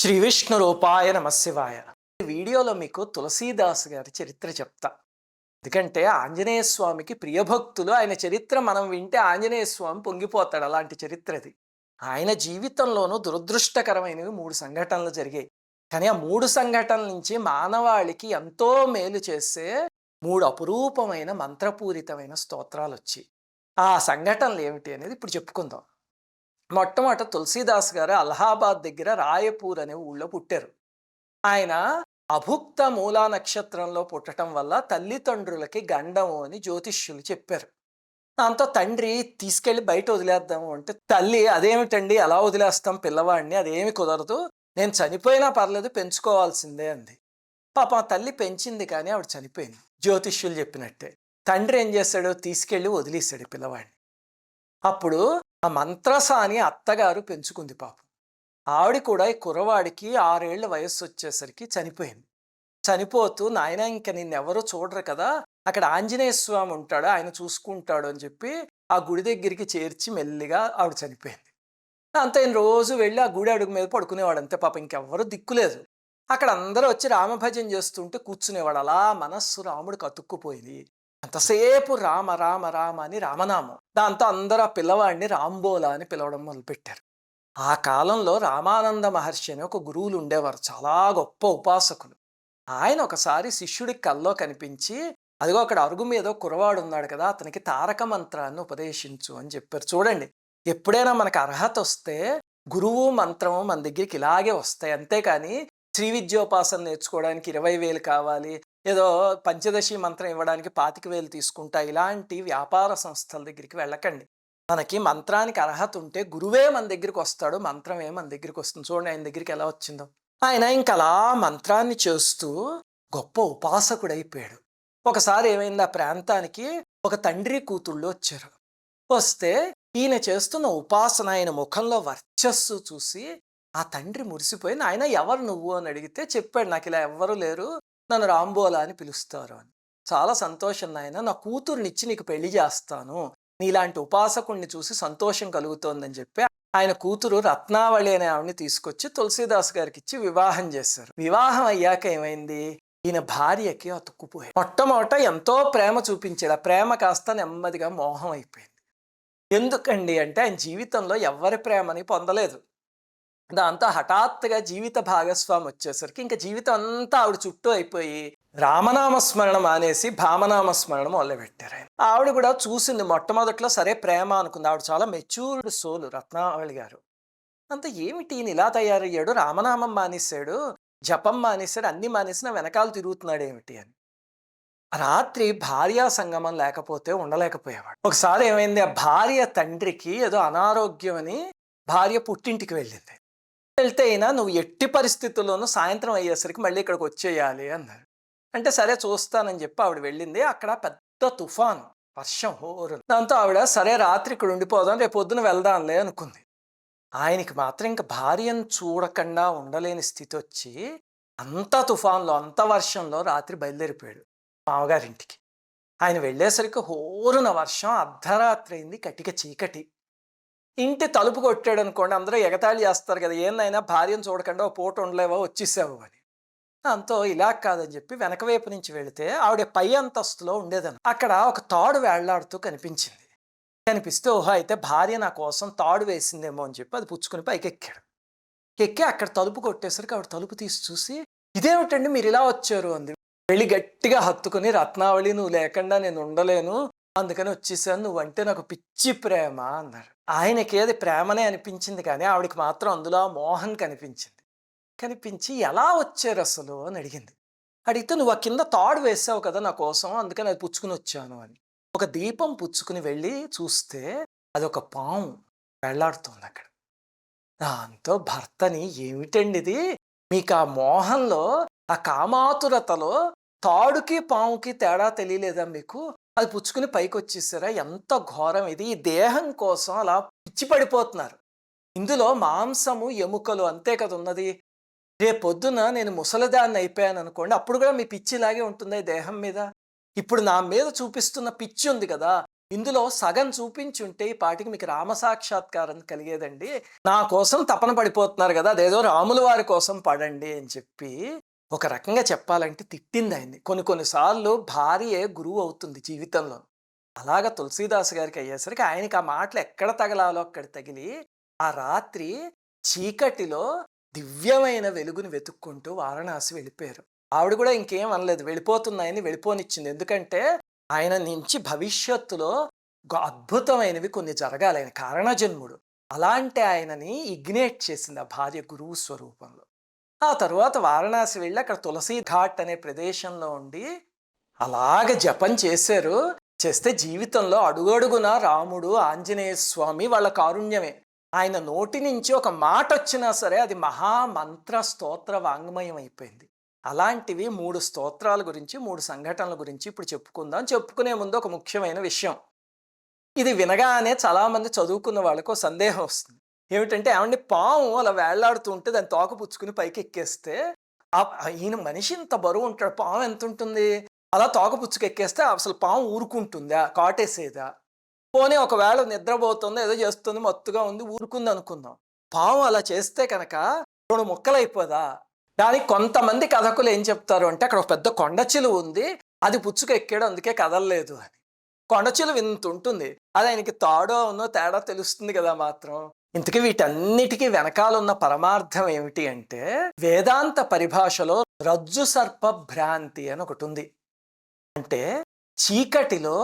శ్రీ విష్ణు రూపాయ నమశివాయ. ఈ వీడియోలో మీకు తులసీదాస్ గారి చరిత్ర చెప్తా. ఎందుకంటే ఆంజనేయ స్వామికి ప్రియభక్తులు, ఆయన చరిత్ర మనం వింటే ఆంజనేయ స్వామి పొంగిపోతాడు. అలాంటి చరిత్ర అది. ఆయన జీవితంలోనూ దురదృష్టకరమైనవి 3 సంఘటనలు జరిగాయి. కానీ ఆ 3 సంఘటనల నుంచి మానవాళికి ఎంతో మేలు చేసే 3 అపురూపమైన మంత్రపూరితమైన స్తోత్రాలొచ్చాయి. ఆ సంఘటనలు ఏమిటి అనేది ఇప్పుడు చెప్పుకుందాం. మొట్టమొదట తులసీదాస్ గారు అలహాబాద్ దగ్గర రాయపూర్ అనే ఊళ్ళో పుట్టారు. ఆయన అభుక్త మూలా నక్షత్రంలో పుట్టడం వల్ల తల్లిదండ్రులకి గండము అని జ్యోతిష్యులు చెప్పారు. దాంతో తండ్రి తీసుకెళ్లి బయట వదిలేద్దాము అంటే, తల్లి అదేమిటండి అలా వదిలేస్తాం పిల్లవాడిని, అదేమి కుదరదు, నేను చనిపోయినా పర్లేదు పెంచుకోవాల్సిందే అంది. పాపం ఆ తల్లి పెంచింది కానీ ఆవిడ చనిపోయింది జ్యోతిష్యులు చెప్పినట్టే. తండ్రి ఏం చేశాడు, తీసుకెళ్లి వదిలేశాడు పిల్లవాడిని. అప్పుడు ఆ మంత్రసాని అత్తగారు పెంచుకుంది పాపం. ఆవిడ కూడా ఈ కుర్రవాడికి 6 ఏళ్ల వయస్సు వచ్చేసరికి చనిపోయింది. చనిపోతూ, నాయన ఇంక నిన్నెవరూ చూడరు కదా, అక్కడ ఆంజనేయ స్వామి ఉంటాడు, ఆయన చూసుకుంటాడు అని చెప్పి ఆ గుడి దగ్గరికి చేర్చి మెల్లిగా ఆవిడ చనిపోయింది. అంతే, ఆయన రోజు వెళ్ళి ఆ గుడి అడుగు మీద పడుకునేవాడు అంతే. పాపం ఇంకెవ్వరూ దిక్కులేదు. అక్కడ అందరూ వచ్చి రామభజన చేస్తుంటే కూర్చునేవాడు. అలా మనస్సు రాముడికి అతుక్కుపోయింది. అంతసేపు రామ రామ రామ అని రామనామం. దాంతో అందరూ ఆ పిల్లవాడిని రాంబోలా అని పిలవడం మొదలుపెట్టారు. ఆ కాలంలో రామానంద మహర్షి అని ఒక గురువులు ఉండేవారు, చాలా గొప్ప ఉపాసకులు. ఆయన ఒకసారి శిష్యుడికి కల్లో కనిపించి, అదిగో అక్కడ అరుగు మీద కురవాడు ఉన్నాడు కదా, అతనికి తారక మంత్రాన్ని ఉపదేశించు అని చెప్పారు. చూడండి, ఎప్పుడైనా మనకు అర్హత వస్తే గురువు మంత్రము మన దగ్గరికి ఇలాగే వస్తాయి. అంతేకాని శ్రీ విద్యోపాసన నేర్చుకోవడానికి 20,000 కావాలి, ఏదో పంచదశి మంత్రం ఇవ్వడానికి 25,000 తీసుకుంటా, ఇలాంటి వ్యాపార సంస్థల దగ్గరికి వెళ్ళకండి. మనకి మంత్రానికి అర్హత ఉంటే గురువే మన దగ్గరికి వస్తాడు, మంత్రమే మన దగ్గరికి వస్తుంది. చూడండి ఆయన దగ్గరికి ఎలా వచ్చిందో. ఆయన ఇంకలా మంత్రాన్ని చేస్తూ గొప్ప ఉపాసకుడైపోయాడు. ఒకసారి ఏమైంది, ఆ ప్రాంతానికి ఒక తండ్రి కూతుళ్ళు వచ్చారు. వస్తే ఈయన చేస్తున్న ఉపాసన, ఆయన ముఖంలో వర్చస్సు చూసి ఆ తండ్రి మురిసిపోయి, నాయన ఎవరు నువ్వు అని అడిగితే చెప్పాడు, నాకు ఇలా ఎవ్వరూ లేరు, నన్ను రాంబోలా అని పిలుస్తారు అని. చాలా సంతోషం నాయన, నా కూతుర్నిచ్చి నీకు పెళ్లి చేస్తాను, నీలాంటి ఉపాసకుణ్ణి చూసి సంతోషం కలుగుతోందని చెప్పి ఆయన కూతురు రత్నావళి అనే ఆవిడని తీసుకొచ్చి తులసీదాస్ గారికి ఇచ్చి వివాహం చేశారు. వివాహం అయ్యాక ఏమైంది, ఈయన భార్యకి అతుక్కుపోయాడు. మొట్టమొదట ఎంతో ప్రేమ చూపించాడు, ఆ ప్రేమ కాస్త నెమ్మదిగా మోహం అయిపోయింది. ఎందుకండి అంటే, ఆయన జీవితంలో ఎవరి ప్రేమని పొందలేదు. దాంతో హఠాత్తుగా జీవిత భాగస్వామి వచ్చేసరికి ఇంకా జీవితం అంతా ఆవిడ చుట్టూ అయిపోయి రామనామస్మరణ మానేసి భామనామస్మరణ మొదలుపెట్టారు ఆయన. ఆవిడ కూడా చూసింది మొట్టమొదట్లో, సరే ప్రేమ అనుకుంది. ఆవిడ చాలా మెచ్యూర్డ్ సోలు రత్నావళి గారు. అంత ఏమిటి ఈయన ఇలా తయారయ్యాడు, రామనామం మానేశాడు, జపం మానేశాడు, అన్ని మానేసి నా వెనకాల తిరుగుతున్నాడు ఏమిటి అని. రాత్రి భార్యా సంగమం లేకపోతే ఉండలేకపోయేవాడు. ఒకసారి ఏమైంది, ఆ భార్య తండ్రికి ఏదో అనారోగ్యం అని భార్య పుట్టింటికి వెళ్ళింది. వెళ్తే అయినా, నువ్వు ఎట్టి పరిస్థితుల్లోనూ సాయంత్రం అయ్యేసరికి మళ్ళీ ఇక్కడికి వచ్చేయాలి అన్నారు. అంటే సరే చూస్తానని చెప్పి ఆవిడ వెళ్ళింది. అక్కడ పెద్ద తుఫాను, వర్షం హోరు. దాంతో ఆవిడ సరే రాత్రి ఇక్కడ ఉండిపోదాం, రేపు పొద్దున వెళ్దాంలే అనుకుంది. ఆయనకి మాత్రం ఇంకా భార్యను చూడకుండా ఉండలేని స్థితి వచ్చి, అంత తుఫాన్లో అంత వర్షంలో రాత్రి బయలుదేరిపోయాడు మామగారింటికి. ఆయన వెళ్ళేసరికి హోరున వర్షం, అర్ధరాత్రి అయింది, కటిక చీకటి. ఇంటి తలుపు కొట్టాడు అనుకోండి, అందరూ ఎగతాళి చేస్తారు కదా, ఏందైనా భార్యను చూడకుండా ఓ పూట ఉండలేవా, వచ్చేసావు అని. దాంతో ఇలా కాదని చెప్పి వెనక వైపు నుంచి వెళితే ఆవిడ పై అంతస్తులో ఉండేదని. అక్కడ ఒక తాడు వేళ్లాడుతూ కనిపించింది. కనిపిస్తే, ఓహో అయితే భార్య నా కోసం తాడు వేసిందేమో అని చెప్పి అది పుచ్చుకుని పైకి ఎక్కాడు. ఎక్కి అక్కడ తలుపు కొట్టేసరికి ఆవిడ తలుపు తీసి చూసి, ఇదేమిటండి మీరు ఇలా వచ్చారు అంది. వెళ్ళి గట్టిగా హత్తుకుని, రత్నావళి నువ్వు లేకుండా నేను ఉండలేను, అందుకని వచ్చేసాను, నువ్వంటే నాకు పిచ్చి ప్రేమ అన్నారు. ఆయనకి ఏది ప్రేమనే అనిపించింది కానీ ఆవిడకి మాత్రం అందులో మోహన్ కనిపించింది. కనిపించి, ఎలా వచ్చారు అసలు అని అడిగింది. అడిగితే, నువ్వు ఆ కింద తాడు వేసావు కదా నా కోసం, అందుకని అది పుచ్చుకుని వచ్చాను అని. ఒక దీపం పుచ్చుకుని వెళ్ళి చూస్తే అదొక పాము వెళ్లాడుతోంది అక్కడ. దాంతో భర్తని, ఏమిటండి ఇది, మీకు ఆ మోహంలో, ఆ కామాతురతలో తాడుకి పాముకి తేడా తెలియలేదా మీకు, అది పుచ్చుకుని పైకి వచ్చేసారా, ఎంత ఘోరం ఇది, ఈ దేహం కోసం అలా పిచ్చి పడిపోతున్నారు. ఇందులో మాంసము ఎముకలు అంతే కదా ఉన్నది. రేపొద్దున నేను ముసలిదాన్ని అయిపోయాను అనుకోండి, అప్పుడు కూడా మీ పిచ్చి ఇలాగే ఉంటుందా ఈ దేహం మీద. ఇప్పుడు నా మీద చూపిస్తున్న పిచ్చి ఉంది కదా, ఇందులో సగం చూపించుంటే ఈ పాటికి మీకు రామ సాక్షాత్కారం కలిగేదండి. నా కోసం తపన పడిపోతున్నారు కదా! అదేదో రాముల వారి కోసం పడండి అని చెప్పి ఒక రకంగా చెప్పాలంటే తిట్టిందాయన్ని. కొన్ని కొన్ని సార్లు భార్యే గురువవుతుంది జీవితంలో. అలాగా తులసీదాస్ గారికి అయ్యేసరికి ఆయనకి ఆ మాటలు ఎక్కడ తగలాలో అక్కడ తగిలి, ఆ రాత్రి చీకటిలో దివ్యమైన వెలుగుని వెతుక్కుంటూ వారణాసి వెళ్ళిపోయారు. ఆవిడ కూడా ఇంకేం అనలేదు. వెళ్ళిపోతున్నాయని వెళ్ళిపోనిచ్చింది. ఎందుకంటే ఆయన నుంచి భవిష్యత్తులో అద్భుతమైనవి కొన్ని జరగాలి. ఆయన కారణజన్ముడు. అలాంటి ఆయనని ఇగ్నేట్ చేసింది ఆ భార్య గురువు స్వరూపంలో. ఆ తరువాత వారణాసి వెళ్ళి అక్కడ తులసి ఘాట్ అనే ప్రదేశంలో ఉండి అలాగ జపం చేశారు. చేస్తే జీవితంలో అడుగడుగునా రాముడు, ఆంజనేయ స్వామి వాళ్ళ కారుణ్యమే. ఆయన నోటి నుంచి ఒక మాట వచ్చినా సరే అది మహామంత్ర స్తోత్ర వాంగ్మయం అయిపోయింది. అలాంటివి 3 స్తోత్రాల గురించి 3 సంఘటనల గురించి ఇప్పుడు చెప్పుకుందాం. చెప్పుకునే ముందు ఒక ముఖ్యమైన విషయం. ఇది వినగానే చాలామంది చదువుకున్న వాళ్ళకు సందేహం వస్తుంది. ఏమిటంటే ఏమండి, పాము అలా వేళ్లాడుతూ ఉంటే దాన్ని తోక పుచ్చుకుని పైకి ఎక్కేస్తే ఈయన మనిషి ఇంత బరువు ఉంటాడు, పాము ఎంత ఉంటుంది? అలా తోక పుచ్చుకు ఎక్కేస్తే అసలు పాము ఊరుకుంటుందా, కాటేసేదా? పోనీ ఒకవేళ నిద్రపోతుందో ఏదో చేస్తుంది, మత్తుగా ఉంది, ఊరుకుంది అనుకుందాం. పాము అలా చేస్తే కనుక 2 ముక్కలైపోదా? దానికి కొంతమంది కథకులు ఏం చెప్తారు అంటే అక్కడ ఒక పెద్ద కొండ చిలువ ఉంది, అది పుచ్చుకు ఎక్కాడు అందుకే కదలలేదు అని. కొండ చిలువ ఇంత ఉంటుంది, అది ఆయనకి తాడో ఉన్నో తేడా తెలుస్తుంది కదా మాత్రం. ఇంతకీ వీటన్నిటికీ వెనకాలన్న పరమార్థం ఏమిటి అంటే వేదాంత పరిభాషలో రజ్జు సర్ప భ్రాంతి అని ఒకటి ఉంది. అంటే చీకటిలో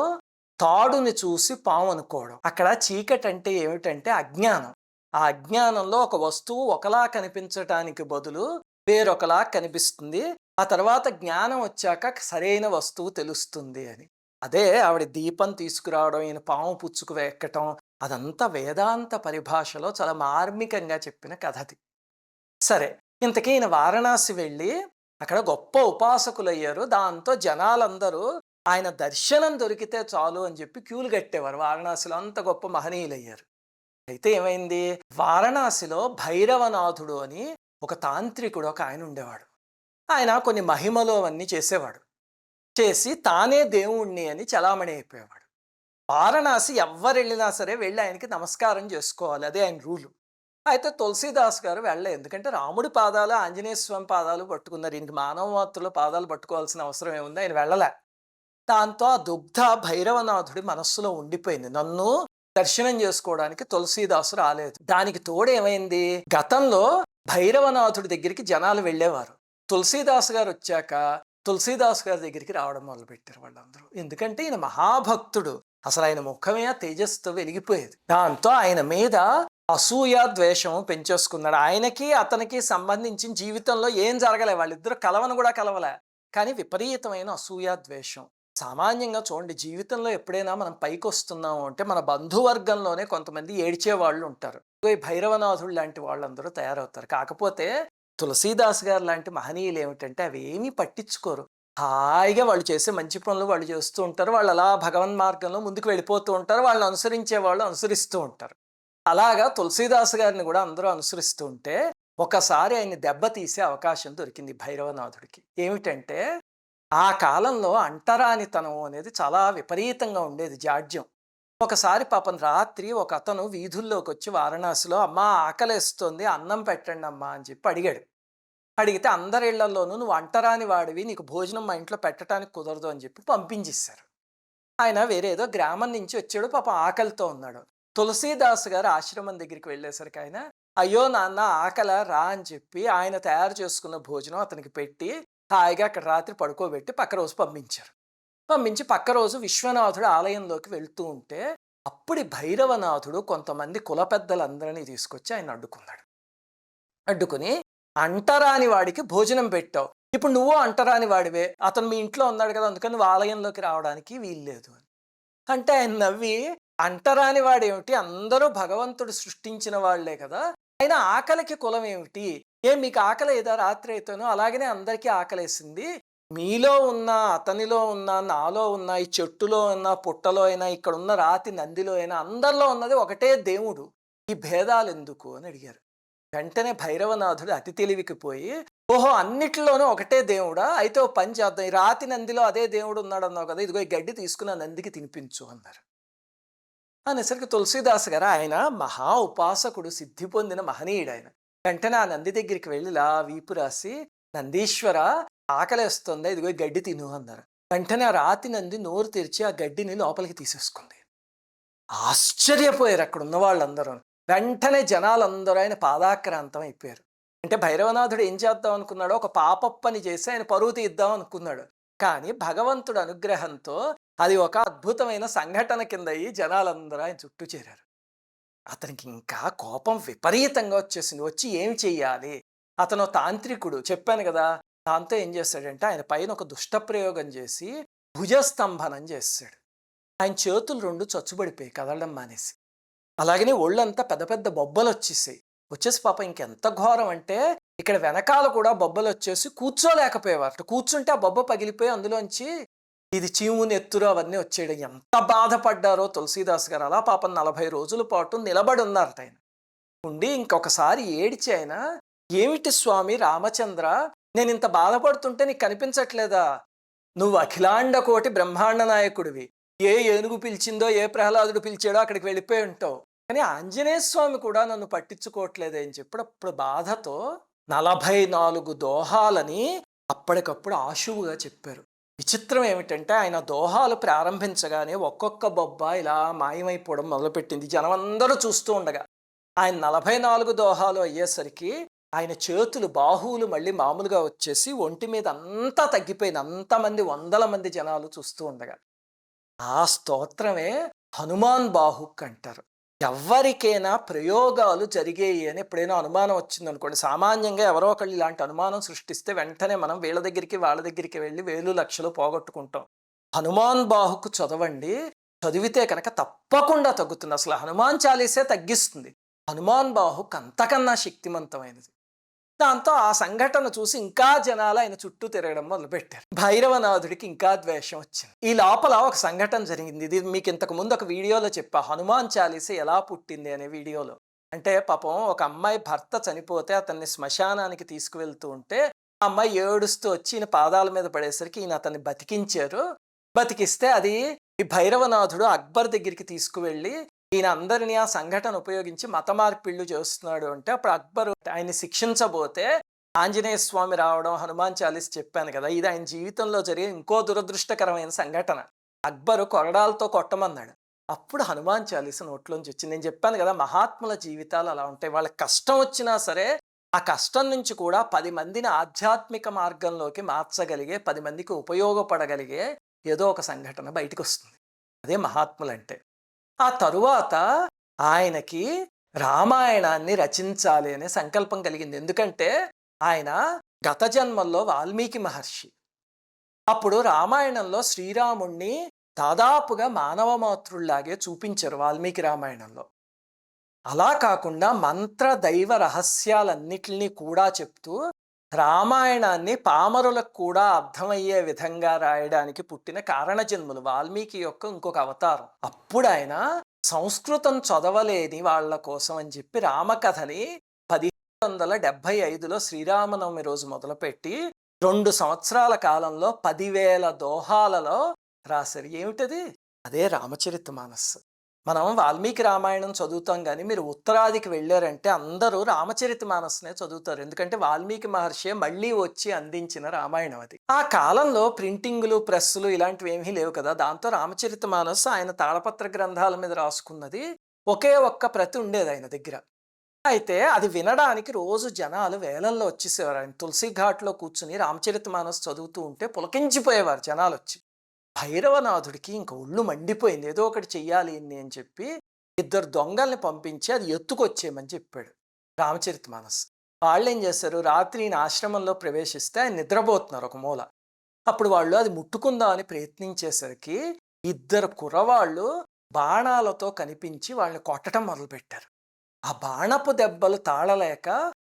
తాడుని చూసి పాము అనుకోవడం. అక్కడ చీకటి అంటే ఏమిటంటే అజ్ఞానం. ఆ అజ్ఞానంలో ఒక వస్తువు ఒకలా కనిపించటానికి బదులు వేరొకలా కనిపిస్తుంది. ఆ తర్వాత జ్ఞానం వచ్చాక సరైన వస్తువు తెలుస్తుంది అని. అదే ఆవిడ దీపం తీసుకురావడం, ఈయన పాము పుచ్చుకు ఎక్కటం, అదంతా వేదాంత పరిభాషలో చాలా మార్మికంగా చెప్పిన కథ అది. సరే, ఇంతకీ ఈయన వారణాసి వెళ్ళి అక్కడ గొప్ప ఉపాసకులయ్యారు. దాంతో జనాలందరూ ఆయన దర్శనం దొరికితే చాలు అని చెప్పి క్యూలు కట్టేవారు. వారణాసిలో అంత గొప్ప మహనీయులయ్యారు. అయితే ఏమైంది, వారణాసిలో భైరవనాథుడు అని ఒక తాంత్రికుడు ఒక ఆయన ఉండేవాడు. ఆయన కొన్ని మహిమలు అవన్నీ చేసేవాడు. చేసి తానే దేవుణ్ణి అని చలామణి అయిపోయేవాడు. వారణాసి ఎవ్వరు వెళ్ళినా సరే వెళ్ళి ఆయనకి నమస్కారం చేసుకోవాలి, అదే ఆయన రూలు. అయితే తులసీదాస్ గారు వెళ్ళే, ఎందుకంటే రాముడి పాదాలు ఆంజనేయ స్వామి పాదాలు పట్టుకున్నారు. ఈయనకి మానవ మాత్రుల పాదాలు పట్టుకోవాల్సిన అవసరం ఏముంది, ఆయన వెళ్ళలే. దాంతో ఆ దుగ్ధ భైరవనాథుడి మనస్సులో ఉండిపోయింది, నన్ను దర్శనం చేసుకోవడానికి తులసీదాసు రాలేదు. దానికి తోడు ఏమైంది, గతంలో భైరవనాథుడి దగ్గరికి జనాలు వెళ్ళేవారు. తులసీదాస్ గారు వచ్చాక తులసీదాస్ గారి దగ్గరికి రావడం మొదలుపెట్టారు వాళ్ళందరూ. ఎందుకంటే ఈయన మహాభక్తుడు, అసలు ఆయన ముఖమే తేజస్సుతో వెలిగిపోయేది. దాంతో ఆయన మీద అసూయ ద్వేషం పెంచేసుకున్నాడు. ఆయనకి అతనికి సంబంధించిన జీవితంలో ఏం జరగలే, వాళ్ళిద్దరు కలవను కూడా కలవలే, కానీ విపరీతమైన అసూయ ద్వేషం. సామాన్యంగా చూడండి, జీవితంలో ఎప్పుడైనా మనం పైకి వస్తున్నాము అంటే మన బంధువర్గంలోనే కొంతమంది ఏడ్చే వాళ్ళు ఉంటారు. ఈ భైరవనాథుడు లాంటి వాళ్ళందరూ తయారవుతారు. కాకపోతే తులసీదాస్ గారు లాంటి మహనీయులు ఏమిటంటే అవి ఏమీ పట్టించుకోరు. హాయిగా వాళ్ళు చేసే మంచి పనులు వాళ్ళు చేస్తూ ఉంటారు. వాళ్ళు అలా భగవన్ మార్గంలో ముందుకు వెళ్ళిపోతూ ఉంటారు. వాళ్ళని అనుసరించే వాళ్ళు అనుసరిస్తూ ఉంటారు. అలాగా తులసీదాస్ గారిని కూడా అందరూ అనుసరిస్తూ ఉంటే ఒకసారి ఆయన్ని దెబ్బతీసే అవకాశం దొరికింది భైరవనాథుడికి. ఏమిటంటే ఆ కాలంలో అంటరానితనం అనేది చాలా విపరీతంగా ఉండేది, జాడ్యం. ఒకసారి పాపం రాత్రి ఒక అతను వీధుల్లోకి వచ్చి వారణాసిలో, అమ్మా ఆకలేస్తుంది, అన్నం పెట్టండి అమ్మా అని చెప్పి అడిగాడు. అడిగితే అందరి ఇళ్లలోనూ నువ్వు అంటరాని వాడివి, నీకు భోజనం మా ఇంట్లో పెట్టడానికి కుదరదు అని చెప్పి పంపించేశారు. ఆయన వేరే ఏదో గ్రామం నుంచి వచ్చాడు, పాపం ఆకలితో ఉన్నాడు. తులసీదాస్ గారు ఆశ్రమం దగ్గరికి వెళ్ళేసరికి ఆయన, అయ్యో నాన్న ఆకల రా అని చెప్పి ఆయన తయారు చేసుకున్న భోజనం అతనికి పెట్టి హాయిగా అక్కడ రాత్రి పడుకోబెట్టి పక్క రోజు పంపించారు. పంపించి పక్క రోజు విశ్వనాథుడు ఆలయంలోకి వెళ్తూ ఉంటే అప్పుడు భైరవనాథుడు కొంతమంది కుల పెద్దలందరినీ తీసుకొచ్చి ఆయన అడ్డుకున్నాడు. అడ్డుకుని, అంటరాని వాడికి భోజనం పెట్టావు, ఇప్పుడు నువ్వు అంటరాని వాడివే, అతను మీ ఇంట్లో ఉన్నాడు కదా అందుకని నువ్వు ఆలయంలోకి రావడానికి వీల్లేదు అని అంటే ఆయన నవ్వి, అంటరాని వాడేమిటి, అందరూ భగవంతుడు సృష్టించిన వాళ్లే కదా, అయినా ఆకలికి కులం ఏమిటి, మీకు ఆకలి ఏదా రాత్రి అయితేనో అలాగనే అందరికీ ఆకలేసింది, మీలో ఉన్న అతనిలో ఉన్న నాలో ఉన్న ఈ చెట్టులో ఉన్న పుట్టలో అయినా ఇక్కడ ఉన్న రాతి నందిలో అయినా అందరిలో ఉన్నది ఒకటే దేవుడు, ఈ భేదాలు ఎందుకు అని అడిగారు. వెంటనే భైరవనాథుడు అతి తెలివికి పోయి, ఓహో అన్నిటిలోనూ ఒకటే దేవుడా, అయితే ఓ పని చేద్దాం, ఈ రాతి నందిలో అదే దేవుడు ఉన్నాడు అన్నావు కదా, ఇదిగో ఈ గడ్డి తీసుకుని నందికి తినిపించు అన్నారు. అనేసరికి తులసీదాస్ గారు ఆయన మహా ఉపాసకుడు, సిద్ధి పొందిన మహనీయుడు ఆయన. వెంటనే ఆ నంది దగ్గరికి వెళ్ళి ఇలా వీపు రాసి, నందీశ్వర ఆకలేస్తుంది, ఇదిగో ఈ గడ్డి తిను అన్నారు. వెంటనే ఆ రాతి నంది నోరు తెరిచి ఆ గడ్డిని లోపలికి తీసేసుకుంది. ఆశ్చర్యపోయారు అక్కడ ఉన్న వాళ్ళందరూ. వెంటనే జనాలందరూ ఆయన పాదాక్రాంతం అయిపోయారు. అంటే భైరవనాథుడు ఏం చేద్దాం అనుకున్నాడో, ఒక పాపప్పని చేసి ఆయన పరువు తీద్దాం అనుకున్నాడు. కానీ భగవంతుడు అనుగ్రహంతో అది ఒక అద్భుతమైన సంఘటన కింద అయ్యి జనాలందరూ ఆయన చుట్టూ చేరారు. అతనికి ఇంకా కోపం విపరీతంగా వచ్చేసింది. వచ్చి ఏమి చెయ్యాలి? అతను తాంత్రికుడు చెప్పాను కదా! దాంతో ఏం చేశాడంటే ఆయన పైన ఒక దుష్ట ప్రయోగం చేసి భుజస్తంభనం చేసేసాడు. ఆయన చేతులు 2 చచ్చుబడిపోయాయి కదలడం మానేసి. అలాగనే ఒళ్ళంతా పెద్ద పెద్ద బొబ్బలొచ్చేసాయి. వచ్చేసి పాపం ఇంకెంత ఘోరం అంటే ఇక్కడ వెనకాల కూడా బొబ్బలొచ్చేసి కూర్చోలేకపోయేవారట. కూర్చుంటే ఆ బొబ్బ పగిలిపోయి అందులోంచి ఇది చీము, నెత్తురు అవన్నీ వచ్చేయడం. ఎంత బాధపడ్డారో తులసీదాస్ గారు. అలా పాపం 40 రోజుల పాటు నిలబడి ఉన్నారట ఆయన. ఉండి ఇంకొకసారి ఏడిచి ఆయన, "ఏమిటి స్వామి రామచంద్ర, నేనింత బాధపడుతుంటే నీకు కనిపించట్లేదా? నువ్వు అఖిలాండ కోటి బ్రహ్మాండ నాయకుడివి. ఏ ఏనుగు పిలిచిందో, ఏ ప్రహ్లాదుడు పిలిచాడో అక్కడికి వెళ్ళిపోయి ఉంటావు. కానీ ఆంజనేయ స్వామి కూడా నన్ను పట్టించుకోవట్లేదే" అని చెప్పి అప్పుడు బాధతో 44 దోహాలని అప్పటికప్పుడు ఆశువుగా చెప్పారు. విచిత్రం ఏమిటంటే ఆయన దోహాలు ప్రారంభించగానే ఒక్కొక్క బొబ్బ ఇలా మాయమైపోవడం మొదలుపెట్టింది. జనమందరూ చూస్తూ ఉండగా ఆయన 44 దోహాలు అయ్యేసరికి ఆయన చేతులు, బాహువులు మళ్ళీ మామూలుగా వచ్చేసి ఒంటి మీద అంతా తగ్గిపోయింది. అంతమంది 100 మంది జనాలు చూస్తూ ఉండగా. ఆ స్తోత్రమే హనుమాన్ బాహుక్ అంటారు. ఎవరికైనా ప్రయోగాలు జరిగేయి అని ఎప్పుడైనా అనుమానం వచ్చిందనుకోండి, సామాన్యంగా ఎవరో ఒకళ్ళు ఇలాంటి అనుమానం సృష్టిస్తే వెంటనే మనం వీళ్ళ దగ్గరికి వాళ్ళ దగ్గరికి వెళ్ళి వేలు లక్షలు పోగొట్టుకుంటాం. హనుమాన్ బాహుకు చదవండి, చదివితే కనుక తప్పకుండా తగ్గుతుంది. అసలు హనుమాన్ చాలీసే తగ్గిస్తుంది. హనుమాన్ బాహుక్ అంతకన్నా శక్తివంతమైనది. దాంతో ఆ సంఘటన చూసి ఇంకా జనాలు ఆయన చుట్టూ తిరగడం మొదలుపెట్టారు. భైరవనాథుడికి ఇంకా ద్వేషం వచ్చింది. ఈ లోపల ఒక సంఘటన జరిగింది. ఇది మీకు ఇంతకు ముందు ఒక వీడియోలో చెప్పా, హనుమాన్ చాలీస ఎలా పుట్టింది అనే వీడియోలో. అంటే పాపం ఒక అమ్మాయి భర్త చనిపోతే అతన్ని శ్మశానానికి తీసుకువెళ్తూ ఉంటే ఆ అమ్మాయి ఏడుస్తూ వచ్చి ఈయన పాదాల మీద పడేసరికి ఈయన అతన్ని బతికించారు. బతికిస్తే అది ఈ భైరవనాథుడు అక్బర్ దగ్గరికి తీసుకువెళ్ళి ఈయన అందరినీ ఆ సంఘటన ఉపయోగించి మత మార్పిళ్ళు చేస్తున్నాడు అంటే అప్పుడు అక్బర్ ఆయన్ని శిక్షించబోతే ఆంజనేయ స్వామి రావడం, హనుమాన్ చాలీస్ చెప్పాను కదా, ఇది ఆయన జీవితంలో జరిగే ఇంకో దురదృష్టకరమైన సంఘటన. అక్బరు కొరడాలతో కొట్టమన్నాడు. అప్పుడు హనుమాన్ చాలీస నోట్లోంచి వచ్చింది. నేను చెప్పాను కదా, మహాత్ముల జీవితాలు అలా ఉంటాయి. వాళ్ళకి కష్టం వచ్చినా సరే ఆ కష్టం నుంచి కూడా 10 మందిని ఆధ్యాత్మిక మార్గంలోకి మార్చగలిగే, 10 మందికి ఉపయోగపడగలిగే ఏదో ఒక సంఘటన బయటకు వస్తుంది. అదే మహాత్ములంటే. ఆ తరువాత ఆయనకి రామాయణాన్ని రచించాలి అనే సంకల్పం కలిగింది. ఎందుకంటే ఆయన గత జన్మల్లో వాల్మీకి మహర్షి. అప్పుడు రామాయణంలో శ్రీరాముణ్ణి దాదాపుగా మానవ మాతృల్లాగే చూపించారు వాల్మీకి రామాయణంలో. అలా కాకుండా మంత్ర దైవ రహస్యాలన్నిటినీ కూడా చెప్తూ రామాయణాన్ని పామరులకు కూడా అర్థమయ్యే విధంగా రాయడానికి పుట్టిన కారణజన్ములు వాల్మీకి యొక్క ఇంకొక అవతారం. అప్పుడు ఆయన సంస్కృతం చదవలేని వాళ్ళ కోసం అని చెప్పి రామకథని 1775లో శ్రీరామనవమి రోజు మొదలుపెట్టి 2 సంవత్సరాల కాలంలో 10,000 దోహాలలో రాశారు. ఏమిటది? అదే రామచరితమానస్. మనం వాల్మీకి రామాయణం చదువుతాం కానీ మీరు ఉత్తరాదికి వెళ్ళారంటే అందరూ రామచరితమానస్నే చదువుతారు. ఎందుకంటే వాల్మీకి మహర్షి మళ్ళీ వచ్చి అందించిన రామాయణం అది. ఆ కాలంలో ప్రింటింగులు, ప్రెస్సులు ఇలాంటివి ఏమీ లేవు కదా. దాంతో రామచరితమానస్ ఆయన తాళపత్ర గ్రంథాల మీద రాసుకున్నది ఒకే ఒక్క ప్రతి ఉండేది ఆయన దగ్గర. అయితే అది వినడానికి రోజు జనాలు వేలల్లో వచ్చేసేవారు. ఆయన తులసి ఘాట్లో కూర్చుని రామచరితమానస్ చదువుతూ ఉంటే పులకించిపోయేవారు జనాలు వచ్చి. భైరవనాథుడికి ఇంక ఒళ్ళు మండిపోయింది. ఏదో ఒకటి చెయ్యాలి అని చెప్పి 2 దొంగల్ని పంపించి అది ఎత్తుకొచ్చేయమని చెప్పాడు రామచరితమానస్. వాళ్ళు ఏం చేశారు, రాత్రి ఈయన ఆశ్రమంలో ప్రవేశిస్తే ఆయన నిద్రపోతున్నారు ఒక మూల. అప్పుడు వాళ్ళు అది ముట్టుకుందామని ప్రయత్నించేసరికి 2 కుర్రవాళ్ళు బాణాలతో కనిపించి వాళ్ళని కొట్టడం మొదలుపెట్టారు. ఆ బాణపు దెబ్బలు తాళలేక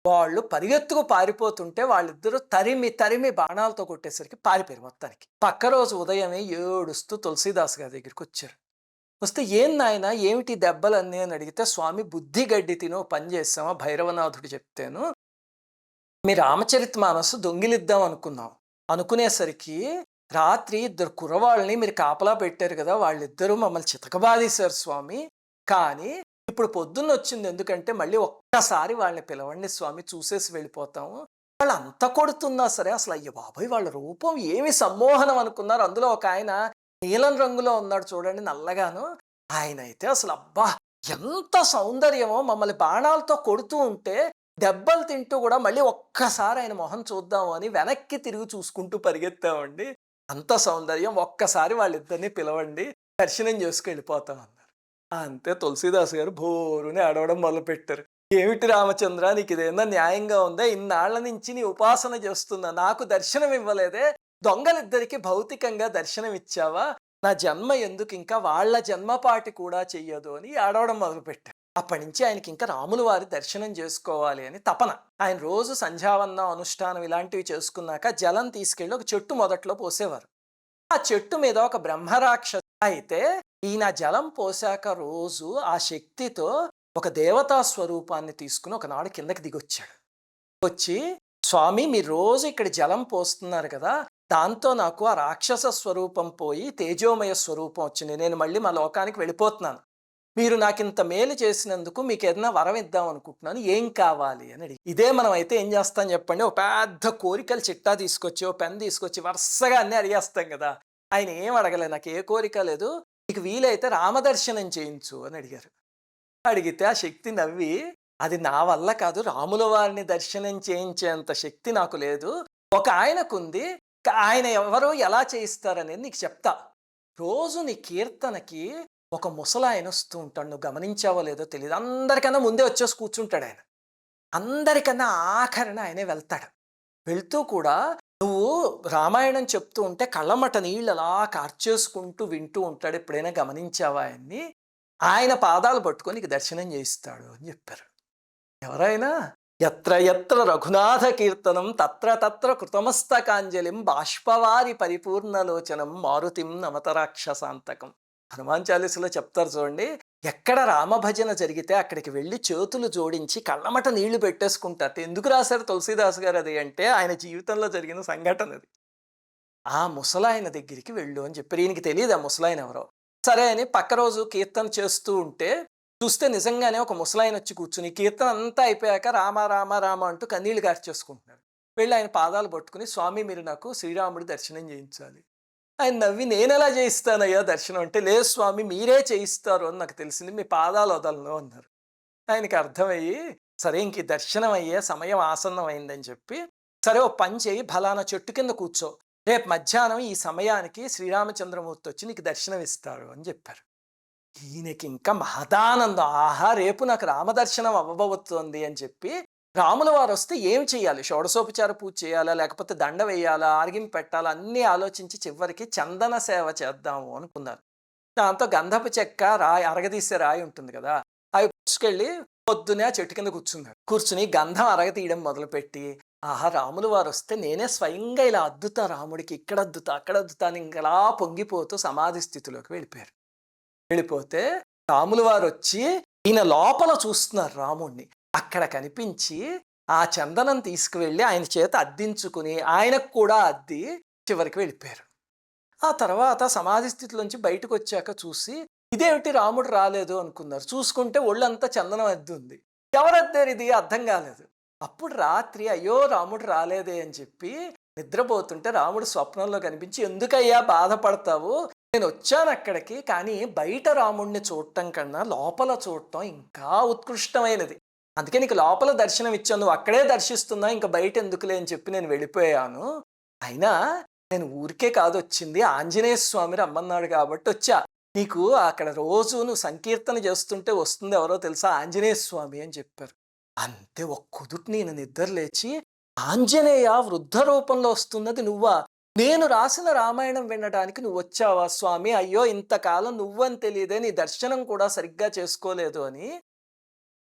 వాళ్ళు పరిగెత్తుకు పారిపోతుంటే వాళ్ళిద్దరూ తరిమి తరిమి బాణాలతో కొట్టేసరికి పారిపోయారు మొత్తానికి. పక్క రోజు ఉదయమే ఏడుస్తూ తులసీదాస్ గారి దగ్గరికి వచ్చారు. వస్తే ఏం నాయన ఏమిటి దెబ్బలన్నీ అని అడిగితే, స్వామి బుద్ధి గడ్డి తినో పని చేసామా భైరవనాథుడు చెప్తేను, మీ రామచరితమానస్ దొంగిలిద్దాం అనుకున్నాం. అనుకునేసరికి రాత్రి 2 కుర్రవాళ్ళని మీరు కాపలా పెట్టారు కదా, వాళ్ళిద్దరూ మమ్మల్ని చితకబాదేశారు స్వామి. కానీ ఇప్పుడు పొద్దున్నొచ్చింది ఎందుకంటే మళ్ళీ ఒక్కసారి వాళ్ళని పిలవండి స్వామి చూసేసి వెళ్ళిపోతాము. వాళ్ళంత కొడుతున్నా సరే అసలు అయ్య బాబోయ్! వాళ్ళ రూపం ఏమి సమ్మోహనం అనుకున్నారు. అందులో ఒకాయన నీలం రంగులో ఉన్నాడు చూడండి నల్లగాను. ఆయనైతే అసలు అబ్బా! ఎంత సౌందర్యమో మమ్మల్ని బాణాలతో కొడుతూ ఉంటే దెబ్బలు తింటూ గూడా మళ్ళీ ఒక్కసారి ఆయన మొహం చూద్దాము అని వెనక్కి తిరిగి చూసుకుంటూ పరిగెత్తామండి. అంత సౌందర్యం ఒక్కసారి వాళ్ళిద్దరిని పిలవండి దర్శనం చేసుకెళ్ళిపోతాం అన్నారు. అంతే తులసీదాస్ గారు భోరున ఏడవడం మొదలుపెట్టారు. "ఏమిటి రామచంద్ర నీకిదేమన్నా న్యాయంగా ఉందా? ఇన్నాళ్ల నుంచి నీ ఉపాసన చేస్తున్నా. నాకు దర్శనం ఇవ్వలేదే? దొంగలిద్దరికి భౌతికంగా దర్శనం ఇచ్చావా? నా జన్మ ఎందుకింకా వాళ్ళ జన్మపాటి కూడా చెయ్యదు" అని ఏడవడం మొదలుపెట్టారు. అప్పటినుంచి ఆయనకింకా రాముల వారి దర్శనం చేసుకోవాలి అని తపన. ఆయన రోజు సంధ్యావందనం, అనుష్ఠానం ఇలాంటివి చేసుకున్నాక జలం తీసుకెళ్ళి ఒక చెట్టు మొదట్లో పోసేవారు. ఆ చెట్టు మీద ఒక బ్రహ్మరాక్షసు అయితే ఈయన జలం పోసాక రోజు ఆ శక్తితో ఒక దేవతా స్వరూపాన్ని తీసుకుని ఒకనాడు కిందకి దిగొచ్చాడు. వచ్చి స్వామి మీరు రోజు ఇక్కడ జలం పోస్తున్నారు కదా, దాంతో నాకు ఆ రాక్షస స్వరూపం పోయి తేజోమయ స్వరూపం వచ్చింది. నేను మళ్ళీ మా లోకానికి వెళ్ళిపోతున్నాను. మీరు నాకింత మేలు చేసినందుకు మీకు ఏదైనా వరం ఇద్దాం అనుకుంటున్నాను. ఏం కావాలి అని అడిగి, ఇదే మనం అయితే ఏం చేస్తాం చెప్పండి, ఒక పెద్ద కోరికల చిట్టా తీసుకొచ్చి ఓ పెన్ తీసుకొచ్చి వరుసగా అన్నీ అడిగేస్తాం కదా. ఆయన ఏం అడగలేదు. నాకు ఏ కోరిక లేదు, నీకు వీలైతే రామదర్శనం చేయించు అని అడిగారు. అడిగితే ఆ శక్తి నవ్వి, అది నా వల్ల కాదు, రాముల వారిని దర్శనం చేయించేంత శక్తి నాకు లేదు, ఒక ఆయనకుంది. ఆయన ఎవరు ఎలా చేయిస్తారనేది నీకు చెప్తా. రోజు నీ కీర్తనకి ఒక ముసలాయన వస్తూ ఉంటాడు. నువ్వు గమనించావో లేదో తెలియదు. అందరికన్నా ముందే వచ్చేసి కూర్చుంటాడు ఆయన. అందరికన్నా ఆఖరిన ఆయనే వెళ్తాడు. వెళ్తూ కూడా నువ్వు రామాయణం చెప్తూ ఉంటే కళ్ళమట నీళ్ళు అలా కార్చేసుకుంటూ వింటూ ఉంటాడు. ఎప్పుడైనా గమనించావా ఆయన్ని? ఆయన పాదాలు పట్టుకొని నీకు దర్శనం చేయిస్తాడు అని చెప్పారు. ఎవరైనా ఎత్ర ఎత్ర రఘునాథ కీర్తనం తత్ర తత్ర కృతమస్తకాంజలిం బాష్పవారి పరిపూర్ణలోచనం మారుతిం నమతరాక్షసాంతకం. హనుమాన్ చాలీసులో చెప్తారు చూడండి, ఎక్కడ రామభజన జరిగితే అక్కడికి వెళ్ళి చేతులు జోడించి కళ్ళమట నీళ్లు పెట్టేసుకుంటారు. ఎందుకు రాశారు తులసీదాస్ గారు అది అంటే ఆయన జీవితంలో జరిగిన సంఘటన అది. ఆ ముసలాయన దగ్గరికి వెళ్ళు అని చెప్పారు. ఈయనకి తెలియదు ఆ ముసలాయన ఎవరో. సరే అని పక్క రోజు కీర్తన చేస్తూ ఉంటే చూస్తే నిజంగానే ఒక ముసలాయన వచ్చి కూర్చుని కీర్తన అంతా అయిపోయాక రామ రామ రామ అంటూ కన్నీళ్లు కార్చేసుకుంటున్నాడు. వెళ్ళి ఆయన పాదాలు పట్టుకుని, స్వామి మీరు నాకు శ్రీరాముడి దర్శనం చేయించాలి. ఆయన నవ్వి, నేనెలా చేయిస్తానయ్యా దర్శనం అంటే, లేదు స్వామి మీరే చేయిస్తారు అని నాకు తెలిసింది, మీ పాదాలు వదలను అన్నారు. ఆయనకి అర్థమయ్యి, సరే ఇంక దర్శనం అయ్యే సమయం ఆసన్నం అయిందని చెప్పి, సరే ఓ పని చేయి, ఫలానా చెట్టు కింద కూర్చో, రేపు మధ్యాహ్నం ఈ సమయానికి శ్రీరామచంద్రమూర్తి వచ్చి నీకు దర్శనం ఇస్తాడు అని చెప్పారు. ఈయనకి ఇంకా మహదానందం. ఆహా రేపు నాకు రామదర్శనం అవ్వబోతోంది అని చెప్పి, రాముల వారు వస్తే ఏం చేయాలి, షోడశోపచార పూజ చేయాలా లేకపోతే దండ వేయాలా ఆరగింపు పెట్టాలా అన్నీ ఆలోచించి చివరికి చందన సేవ చేద్దాము అనుకున్నారు. దాంతో గంధపు చెక్క రాయి, అరగదీసే రాయి ఉంటుంది కదా, అవి పుచ్చుకెళ్ళి పొద్దునే ఆ చెట్టు కింద కూర్చున్నాడు. కూర్చుని గంధం అరగతీయడం మొదలుపెట్టి, ఆహా రాముల వారు వస్తే నేనే స్వయంగా ఇలా అద్దుతా, రాముడికి ఇక్కడ అద్దుతా అక్కడ అద్దుతా అని ఇంకలా పొంగిపోతూ సమాధి స్థితిలోకి వెళ్ళిపోయారు. వెళ్ళిపోతే రాముల వారు వచ్చి ఈయన లోపల చూస్తున్నారు రాముణ్ణి. అక్కడ కనిపించి ఆ చందనం తీసుకువెళ్ళి ఆయన చేత అద్దించుకుని ఆయనకు కూడా అద్ది చివరికి వెళ్ళిపోయారు. ఆ తర్వాత సమాధి స్థితిలోంచి బయటకు వచ్చాక చూసి, ఇదేమిటి రాముడు రాలేదు అనుకున్నారు. చూసుకుంటే ఒళ్ళంతా చందనం అద్ది ఉంది. ఎవరద్దారు ఇది అర్థం కాలేదు. అప్పుడు రాత్రి అయ్యో రాముడు రాలేదే అని చెప్పి నిద్రపోతుంటే రాముడు స్వప్నంలో కనిపించి, ఎందుకయ్యా బాధపడతావు, నేను వచ్చాను అక్కడికి, కానీ బయట రాముడిని చూడటం కన్నా లోపల చూడటం ఇంకా ఉత్కృష్టమైనది, అందుకే నీకు లోపల దర్శనం ఇచ్చాను, నువ్వు అక్కడే దర్శిస్తున్నా, ఇంకా బయట ఎందుకులే అని చెప్పి నేను వెళ్ళిపోయాను. అయినా నేను ఊరికే కాదు వచ్చింది, ఆంజనేయ స్వామి రమ్మన్నాడు కాబట్టి వచ్చా. నీకు అక్కడ రోజు నువ్వు సంకీర్తన చేస్తుంటే వస్తుంది ఎవరో తెలుసా, ఆంజనేయ స్వామి అని చెప్పారు. అంతే ఒక్క కుదుటి నేను నిద్ర లేచి, ఆంజనేయ వృద్ధ రూపంలో వస్తున్నది నువ్వా, నేను రాసిన రామాయణం వినడానికి నువ్వు వచ్చావా స్వామి, అయ్యో ఇంతకాలం నువ్వని తెలియదే, నీ దర్శనం కూడా సరిగ్గా చేసుకోలేదు అని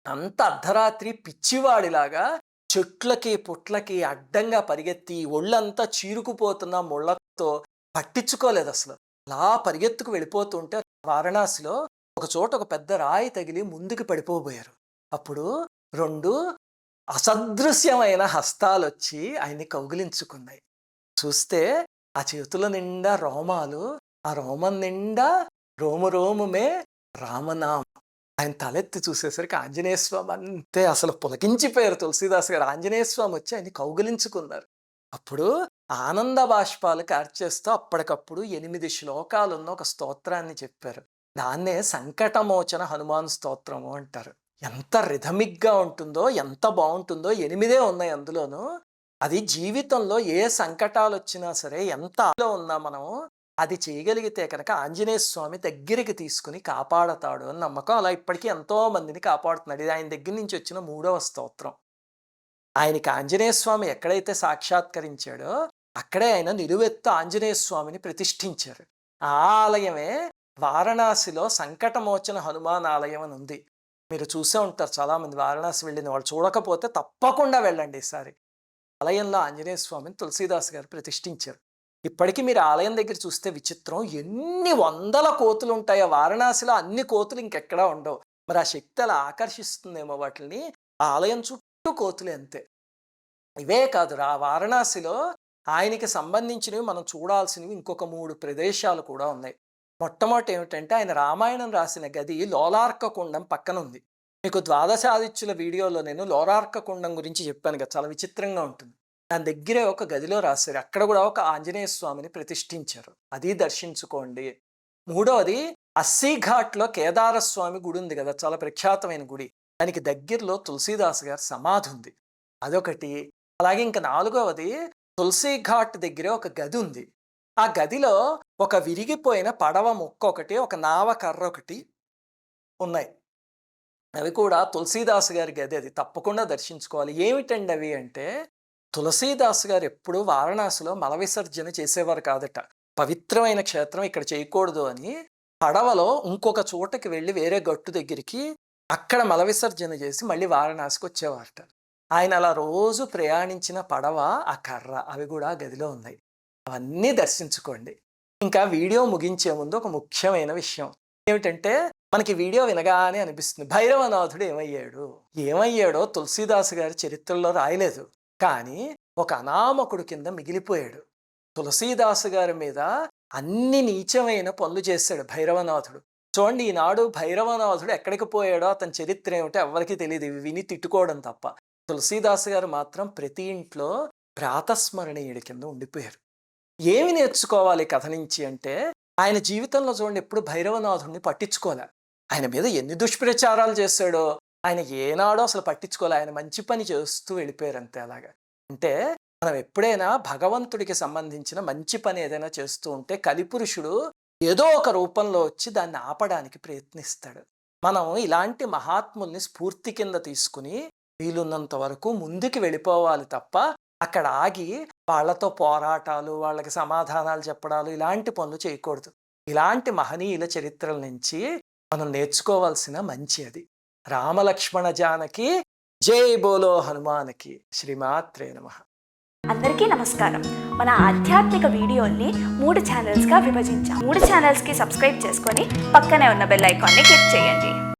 అంత అర్ధరాత్రి పిచ్చివాడిలాగా చెట్లకి పుట్లకి అడ్డంగా పరిగెత్తి ఒళ్ళంతా చీరుకుపోతున్న ముళ్ళతో పట్టించుకోలేదు అసలు. అలా పరిగెత్తుకు వెళ్ళిపోతుంటే వారణాసిలో ఒక చోట ఒక పెద్ద రాయి తగిలి ముందుకు పడిపోబోయారు. అప్పుడు రెండు అసదృశ్యమైన హస్తాలు వచ్చి ఆయన్ని కౌగిలించుకున్నాయి. చూస్తే ఆ చేతుల నిండా రోమాలు, ఆ రోమం నిండా రోము రోముమే రామనామం. ఆయన తలెత్తి చూసేసరికి ఆంజనేయ స్వామి అంతే అసలు పులకించిపోయారు తులసీదాస్ గారు. ఆంజనేయ స్వామి వచ్చి ఆయన్ని కౌగిలించుకున్నారు. అప్పుడు ఆనంద బాష్పాలు కార్చేస్తూ అప్పటికప్పుడు 8 శ్లోకాలున్న ఒక స్తోత్రాన్ని చెప్పారు. దాన్నే సంకటమోచన హనుమాన్ స్తోత్రము అంటారు. ఎంత రిథమిక్‌గా ఉంటుందో, ఎంత బావుంటుందో 8 ఉన్నాయి అందులోను. అది జీవితంలో ఏ సంకటాలొచ్చినా సరే, ఎంత ఆపదలో ఉన్నా మనం అది చేయగలిగితే కనుక ఆంజనేయ స్వామి దగ్గరికి తీసుకొని కాపాడతాడు అని నమ్మకం. అలా ఇప్పటికీ ఎంతో మందిని కాపాడుతున్నాడు. ఇది ఆయన దగ్గర నుంచి వచ్చిన 3వ స్తోత్రం. ఆయనకి ఆంజనేయ స్వామి ఎక్కడైతే సాక్షాత్కరించాడో, అక్కడే ఆయన నిలువెత్తు ఆంజనేయ స్వామిని ప్రతిష్ఠించారు. ఆ ఆలయమే వారణాసిలో సంకటమోచన హనుమాన్ ఆలయం అని ఉంది. మీరు చూసే ఉంటారు చాలామంది వారణాసి వెళ్ళిన వాళ్ళు. చూడకపోతే తప్పకుండా వెళ్ళండి ఈసారి. ఆలయంలో ఆంజనేయ స్వామిని తులసీదాస్ గారు ప్రతిష్ఠించారు. ఇప్పటికీ మీరు ఆలయం దగ్గర చూస్తే విచిత్రం, ఎన్ని వందల కోతులు ఉంటాయో. వారణాసిలో అన్ని కోతులు ఇంకెక్కడా ఉండవు. మరి ఆ శక్తి అలా ఆకర్షిస్తుందేమో వాటిని. ఆ ఆలయం చుట్టూ కోతులే అంతే. ఇవే కాదు, వారణాసిలో ఆయనకి సంబంధించినవి మనం చూడాల్సినవి ఇంకొక 3 ప్రదేశాలు కూడా ఉన్నాయి. మొట్టమొదటి ఏమిటంటే, ఆయన రామాయణం రాసిన గది లోలార్క కుండం పక్కన ఉంది. మీకు ద్వాదశాదిత్యుల వీడియోలో నేను లోలార్క కుండం గురించి చెప్పాను కదా, చాలా విచిత్రంగా ఉంటుంది. దాని దగ్గరే ఒక గదిలో రాశారు. అక్కడ కూడా ఒక ఆంజనేయ స్వామిని ప్రతిష్ఠించారు. అది దర్శించుకోండి. మూడవది అస్సీఘాట్లో కేదార స్వామి గుడి ఉంది కదా, చాలా ప్రఖ్యాతమైన గుడి. దానికి దగ్గరలో తులసీదాస్ గారి సమాధి ఉంది. అదొకటి. అలాగే ఇంకా 4వది తులసీఘాట్ దగ్గరే ఒక గది ఉంది. ఆ గదిలో ఒక విరిగిపోయిన పడవ ముక్క ఒకటి, ఒక నావ కర్ర ఒకటి ఉన్నాయి. అవి కూడా తులసీదాస్ గారి గది. అది తప్పకుండా దర్శించుకోవాలి. ఏమిటండి అవి అంటే, తులసీదాస్ గారు ఎప్పుడు వారణాసిలో మల విసర్జన చేసేవారు కాదట. పవిత్రమైన క్షేత్రం, ఇక్కడ చేయకూడదు అని పడవలో ఇంకొక చోటకి వెళ్ళి వేరే గట్టు దగ్గరికి అక్కడ మల విసర్జన చేసి మళ్ళీ వారణాసికి వచ్చేవారట. ఆయన అలా రోజు ప్రయాణించిన పడవ, ఆ కర్ర, అవి కూడా గదిలో ఉన్నాయి. అవన్నీ దర్శించుకోండి. ఇంకా వీడియో ముగించే ముందు ఒక ముఖ్యమైన విషయం ఏమిటంటే, మనకి వీడియో వినగానే అనిపిస్తుంది భైరవనాథుడు ఏమయ్యాడో తులసీదాస్ గారి చరిత్రలో రాయలేదు. కానీ ఒక అనామకుడు కింద మిగిలిపోయాడు. తులసీదాసు గారి మీద అన్ని నీచమైన పనులు చేశాడు భైరవనాథుడు. చూడండి, ఈనాడు భైరవనాథుడు ఎక్కడికి పోయాడో అతని చరిత్ర ఏమిటో ఎవరికి తెలియదు, ఇవి విని తిట్టుకోవడం తప్ప. తులసీదాసు గారు మాత్రం ప్రతి ఇంట్లో ప్రాతస్మరణీయుడి కింద ఉండిపోయారు. ఏమి నేర్చుకోవాలి కథ నుంచి అంటే, ఆయన జీవితంలో చూడండి ఎప్పుడు భైరవనాథుడిని పట్టించుకోలే. ఆయన మీద ఎన్ని దుష్ప్రచారాలు చేశాడో ఆయన ఏనాడో అసలు పట్టించుకోలే. ఆయన మంచి పని చేస్తూ వెళ్ళిపోయారు అంతే. అలాగా అంటే మనం ఎప్పుడైనా భగవంతుడికి సంబంధించిన మంచి పని ఏదైనా చేస్తూ ఉంటే కలిపురుషుడు ఏదో ఒక రూపంలో వచ్చి దాన్ని ఆపడానికి ప్రయత్నిస్తాడు. మనం ఇలాంటి మహాత్ముల్ని స్ఫూర్తి కింద తీసుకుని వీలున్నంత వరకు ముందుకు వెళ్ళిపోవాలి తప్ప అక్కడ ఆగి వాళ్ళతో పోరాటాలు, వాళ్ళకి సమాధానాలు చెప్పడాలు, ఇలాంటి పనులు చేయకూడదు. ఇలాంటి మహనీయుల చరిత్రల నుంచి మనం నేర్చుకోవాల్సిన మంచి అది. రామలక్ష్మణ జానకి జై బోలో హనుమానికి. శ్రీమాత్రే నమః. అందరికీ నమస్కారం. మన ఆధ్యాత్మిక వీడియోల్ని 3 ఛానల్స్గా విభజించాం. 3 ఛానల్స్కి సబ్స్క్రైబ్ చేసుకొని పక్కనే ఉన్న బెల్ ఐకాన్ని క్లిక్ చేయండి.